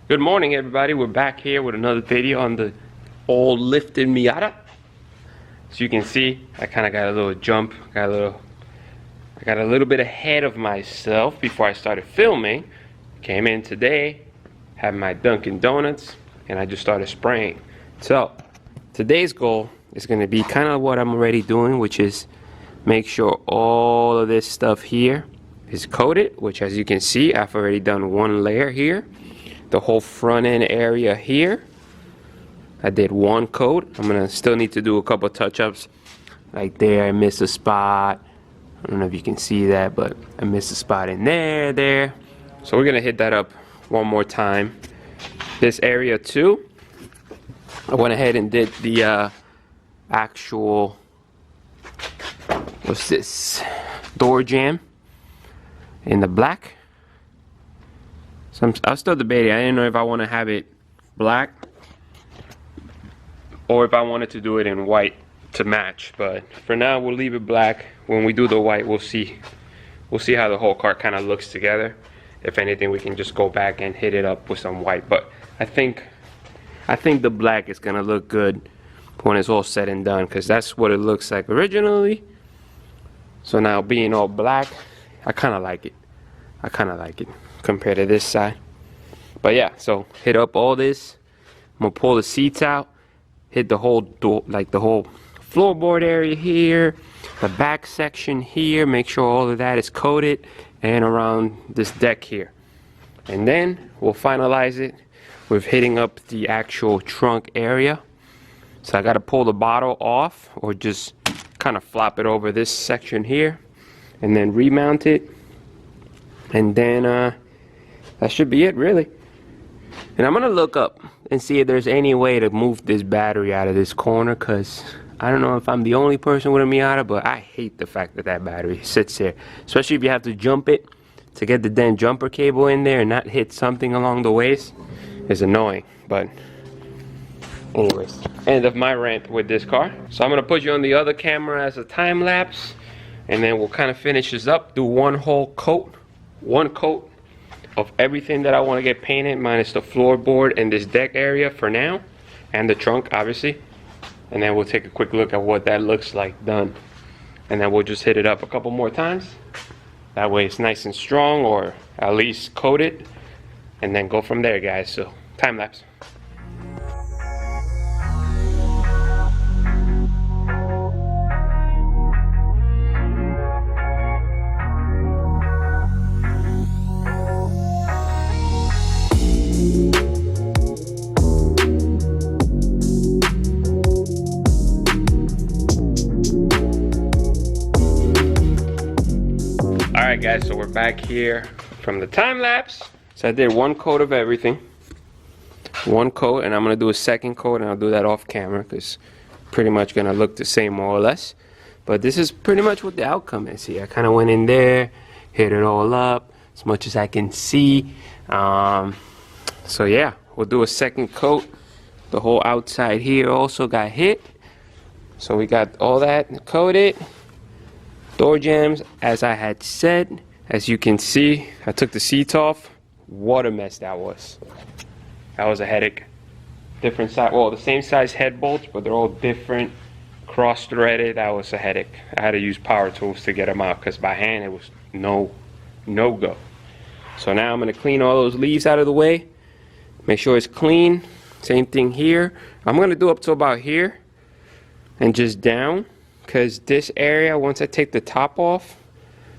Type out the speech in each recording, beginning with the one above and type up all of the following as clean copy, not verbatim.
Good morning, everybody. We're back here with another video on the old lifted Miata. As you can see, I kind of got a little jump, I got a little bit ahead of myself before I started filming. Came in today, had my Dunkin' Donuts, and I just started spraying. So, today's goal is going to be kind of what I'm already doing, which is make sure all of this stuff here is coated, which as you can see, I've already done one layer here. The whole front end area here, I did one coat. I'm gonna still need to do a couple touch-ups. Like there, I missed a spot. I don't know if you can see that, but I missed a spot in there. So we're gonna hit that up one more time. This area too, I went ahead and did the actual, what's this, door jamb in the black. So I was still debating. I didn't know if I want to have it black or if I wanted to do it in white to match. But for now, we'll leave it black. When we do the white, we'll see how the whole car kind of looks together. If anything, we can just go back and hit it up with some white. But I think the black is gonna look good when it's all said and done, because that's what it looks like originally. So now being all black, I kind of like it. Compared to this side. But yeah, so hit up all this. I'm gonna pull the seats out, hit the whole door, like the whole floorboard area here, the back section here, make sure all of that is coated, and around this deck here. And then we'll finalize it with hitting up the actual trunk area. So I gotta pull the bottle off or just kind of flop it over this section here and then remount it. And then that should be it, really. And I'm gonna look up and see if there's any way to move this battery out of this corner, because I don't know if I'm the only person with a Miata, but I hate the fact that that battery sits there, especially if you have to jump it to get the damn jumper cable in there and not hit something along the waist. It's annoying. But anyways, end of my rant with this car. So I'm gonna put you on the other camera as a time lapse, and then we'll kind of finish this up, do one coat of everything that I want to get painted, minus the floorboard and this deck area for now, and the trunk obviously. And then we'll take a quick look at what that looks like done, and then we'll just hit it up a couple more times. That way it's nice and strong, or at least coated, and then go from there, guys. So time lapse. Alright guys, so we're back here from the time lapse. So I did one coat of everything. One coat, and I'm going to do a second coat, and I'll do that off camera because pretty much going to look the same more or less. But this is pretty much what the outcome is here. I kind of went in there, hit it all up as much as I can see. So yeah, we'll do a second coat. The whole outside here also got hit. So we got all that coated. Door jambs, as I had said. As you can see, I took the seats off. What a mess that was. That was a headache. Different size, well, the same size head bolts, but they're all different, cross-threaded. That was a headache. I had to use power tools to get them out, because by hand it was no go. So now I'm going to clean all those leaves out of the way. Make sure it's clean. Same thing here. I'm going to do up to about here and just down. Because this area, once I take the top off,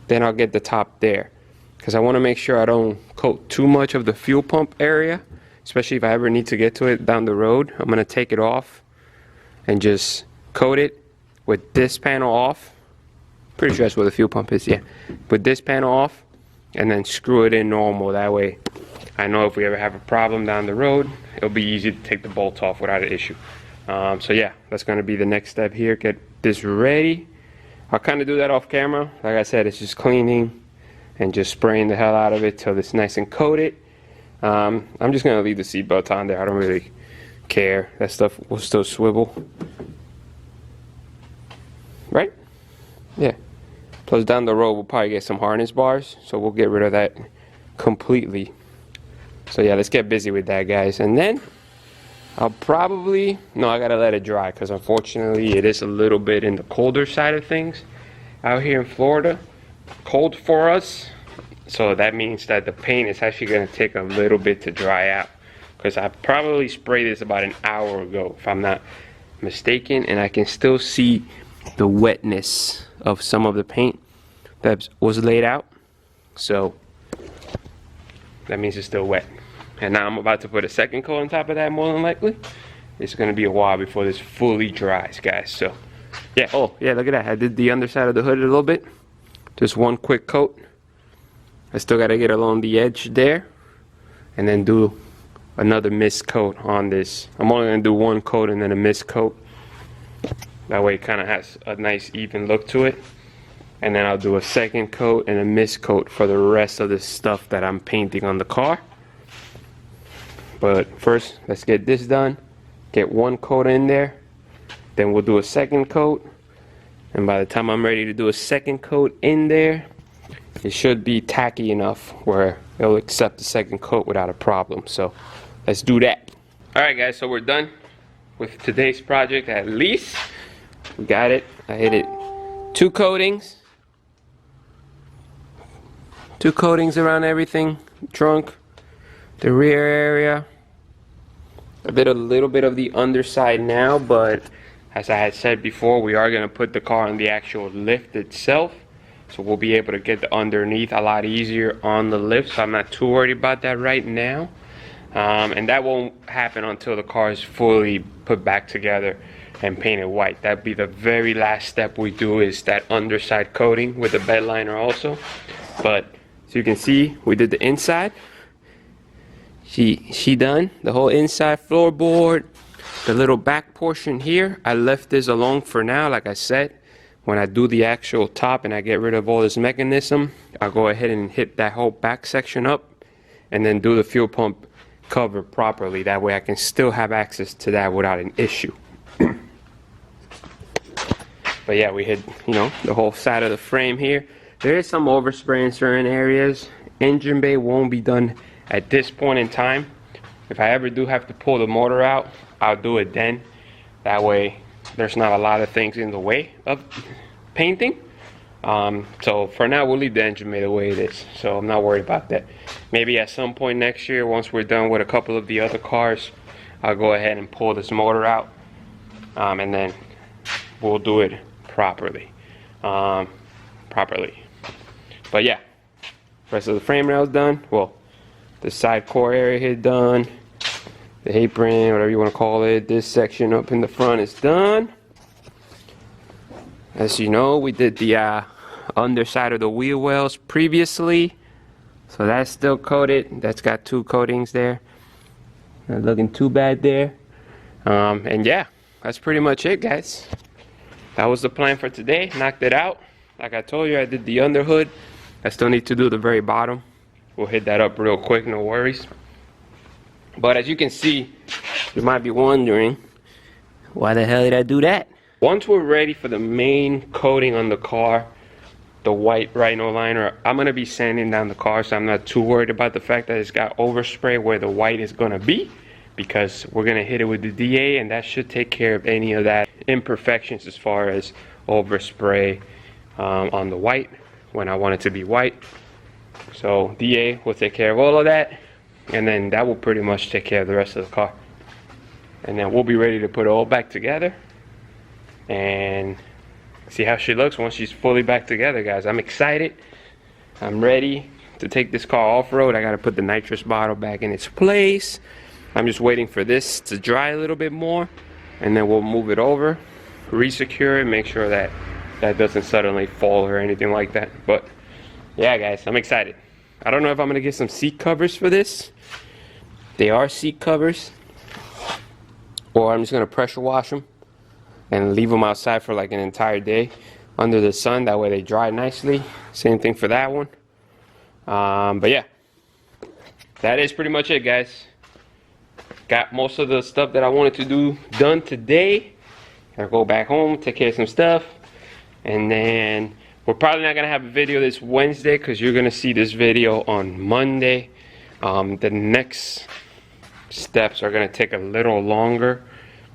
then I'll get the top there. Because I want to make sure I don't coat too much of the fuel pump area, especially if I ever need to get to it down the road. I'm going to take it off and just coat it with this panel off. Pretty sure that's where the fuel pump is, yeah. With this panel off, and then screw it in normal. That way I know if we ever have a problem down the road, it'll be easy to take the bolts off without an issue. So yeah, that's going to be the next step here. Get this ready. I'll kind of do that off camera. Like I said, it's just cleaning and just spraying the hell out of it till it's nice and coated. I'm just going to leave the seatbelt on there. I don't really care. That stuff will still swivel. Right? Yeah. Plus down the road we'll probably get some harness bars. So we'll get rid of that completely. So yeah, let's get busy with that, guys. And then I'll probably, no, I gotta let it dry because unfortunately it is a little bit in the colder side of things out here in Florida. Cold for us. So that means that the paint is actually gonna take a little bit to dry out, because I probably sprayed this about an hour ago, if I'm not mistaken, and I can still see the wetness of some of the paint that was laid out. So that means it's still wet. And now I'm about to put a second coat on top of that, more than likely. It's gonna be a while before this fully dries, guys. So yeah, oh yeah, look at that. I did the underside of the hood a little bit. Just one quick coat. I still gotta get along the edge there and then do another mist coat on this. I'm only gonna do one coat and then a mist coat. That way it kind of has a nice even look to it. And then I'll do a second coat and a mist coat for the rest of the stuff that I'm painting on the car. But first, let's get this done. Get one coat in there. Then we'll do a second coat. And by the time I'm ready to do a second coat in there, it should be tacky enough where it'll accept the second coat without a problem. So let's do that. Alright guys, so we're done with today's project at least. We got it. I hit it 2 coatings. 2 coatings around everything. Trunk, the rear area. I did a little bit of the underside now, but as I had said before, we are going to put the car on the actual lift itself. So we'll be able to get the underneath a lot easier on the lift. So I'm not too worried about that right now. And that won't happen until the car is fully put back together and painted white. That'd be the very last step we do, is that underside coating with the bed liner also. But as you can see, we did the inside. She done the whole inside floorboard. The little back portion here, I left this alone for now. Like I said, when I do the actual top and I get rid of all this mechanism, I'll go ahead and hit that whole back section up and then do the fuel pump cover properly. That way I can still have access to that without an issue. But yeah, we hit, you know, the whole side of the frame here. There is some overspray in certain areas. Engine bay won't be done at this point in time. If I ever do have to pull the motor out, I'll do it then. That way there's not a lot of things in the way of painting. So for now, we'll leave the engine bay the way it is. So I'm not worried about that. Maybe at some point next year, once we're done with a couple of the other cars, I'll go ahead and pull this motor out. And then we'll do it properly. But yeah, rest of the frame rail's done. Well, the side core area here done. The apron, whatever you want to call it. This section up in the front is done. As you know, we did the underside of the wheel wells previously. So that's still coated. That's got 2 coatings there. Not looking too bad there. And yeah, that's pretty much it, guys. That was the plan for today. Knocked it out. Like I told you, I did the under hood. I still need to do the very bottom. We'll hit that up real quick, no worries. But as you can see, you might be wondering, why the hell did I do that? Once we're ready for the main coating on the car, the white Rhino liner, I'm going to be sanding down the car, so I'm not too worried about the fact that it's got overspray where the white is going to be, because we're going to hit it with the DA, and that should take care of any of that imperfections as far as overspray on the white when I want it to be white. So DA will take care of all of that, and then that will pretty much take care of the rest of the car. And then we'll be ready to put it all back together and see how she looks once she's fully back together, guys. I'm excited. I'm ready to take this car off-road. I got to put the nitrous bottle back in its place. I'm just waiting for this to dry a little bit more, and then we'll move it over, re-secure it, make sure that that doesn't suddenly fall or anything like that. But yeah, guys, I'm excited. I don't know if I'm gonna get some seat covers for this. They are seat covers, or I'm just gonna pressure wash them and leave them outside for like an entire day under the sun. That way they dry nicely. Same thing for that one. But yeah, that is pretty much it, guys. Got most of the stuff that I wanted to do done today. Gotta go back home, take care of some stuff, and then we're probably not gonna have a video this Wednesday because you're gonna see this video on Monday. The next steps are gonna take a little longer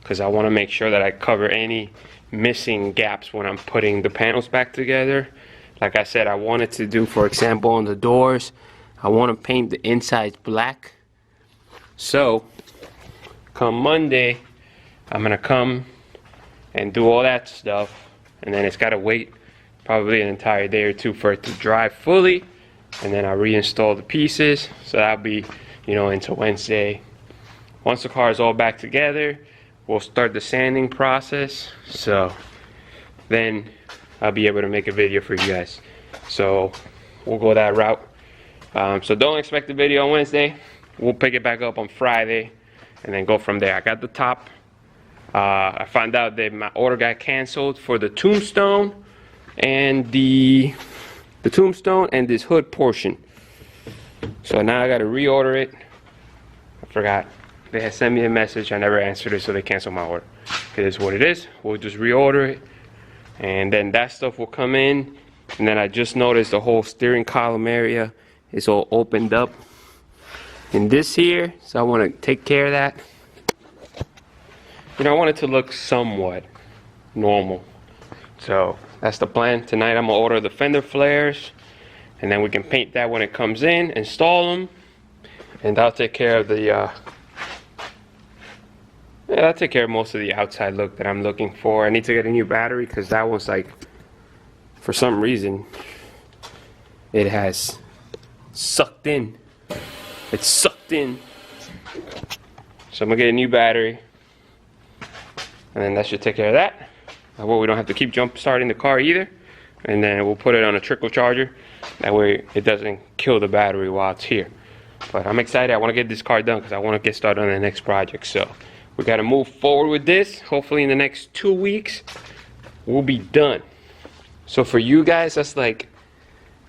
because I want to make sure that I cover any missing gaps when I'm putting the panels back together. Like I said, I wanted to do, for example, on the doors, I want to paint the insides black. So come Monday, I'm gonna come and do all that stuff, and then it's gotta wait probably an entire day or two for it to dry fully, and then I reinstall the pieces. So that'll be, you know, into Wednesday. Once the car is all back together, we'll start the sanding process. So then I'll be able to make a video for you guys. So we'll go that route. So don't expect the video on Wednesday. We'll pick it back up on Friday and then go from there. I got the top. I found out that my order got canceled for the tombstone and the tombstone and this hood portion. So now I got to reorder it. I forgot. They had sent me a message. I never answered it, so they canceled my order. It is what it is. We'll just reorder it, and then that stuff will come in. And then I just noticed the whole steering column area is all opened up in this here, so I want to take care of that. You know, I want it to look somewhat normal. So that's the plan. Tonight I'm gonna order the fender flares, and then we can paint that when it comes in, install them, and I'll take care of the I'll take care of most of the outside look that I'm looking for. I need to get a new battery because that one's like, for some reason, it has sucked in. It's sucked in. So I'm gonna get a new battery, and then that should take care of that. That way we don't have to keep jump starting the car either. And then we'll put it on a trickle charger. That way it doesn't kill the battery while it's here. But I'm excited. I want to get this car done because I want to get started on the next project. So we got to move forward with this. Hopefully in the next 2 weeks, we'll be done. So for you guys, that's like,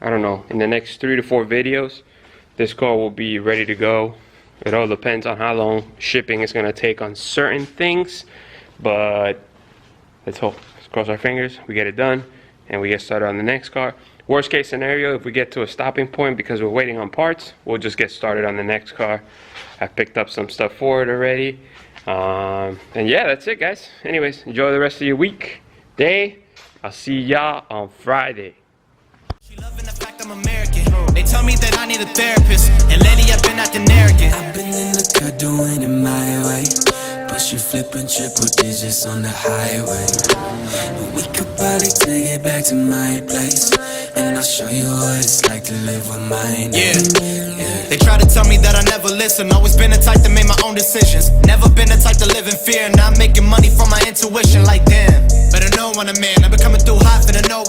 I don't know, in the next 3 to 4 videos, this car will be ready to go. It all depends on how long shipping is going to take on certain things. But let's hope. Let's cross our fingers. We get it done and we get started on the next car. Worst case scenario, if we get to a stopping point because we're waiting on parts, we'll just get started on the next car. I've picked up some stuff for it already. And yeah, that's it, guys. Anyways, enjoy the rest of your week, day. I'll see y'all on Friday. She loving the fact I'm American. They tell me that I need a therapist, and lately I've been acting arrogant. I've been in the car doing it my way, but you flipping triple digits on the highway. We could probably take it back to my place, and I'll show you what it's like to live with mine. Yeah. They try to tell me that I never listen. Always been the type to make my own decisions. Never been the type to live in fear. Now I'm making money from my intuition. Like damn, better know when I'm in. I've been coming through hot for the no